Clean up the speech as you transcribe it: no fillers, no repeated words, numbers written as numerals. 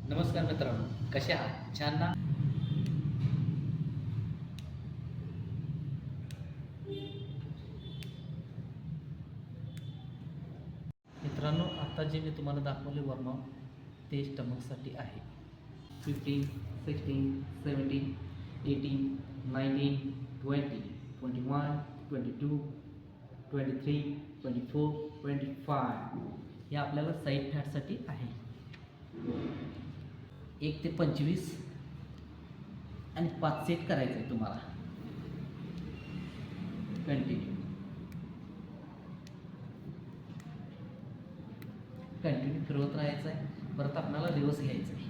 नमस्कार मित्रांनो, कसे आहात? छान ना? मित्रांनो, आता जे मी तुम्हाला दाखवले वर्मआउट ते स्टमकसाठी आहे. 15, 16, 17, 18, 19, 20, 21, 22, 23, 24, 25 हे आपल्याला साईड फॅटसाठी आहे. 1 ते 25 आणि 5 सेट करायचं आहे तुम्हाला. कंटिन्यू फिरवत राहायचं आहे. परत आपल्याला रिवर्स घ्यायचं आहे.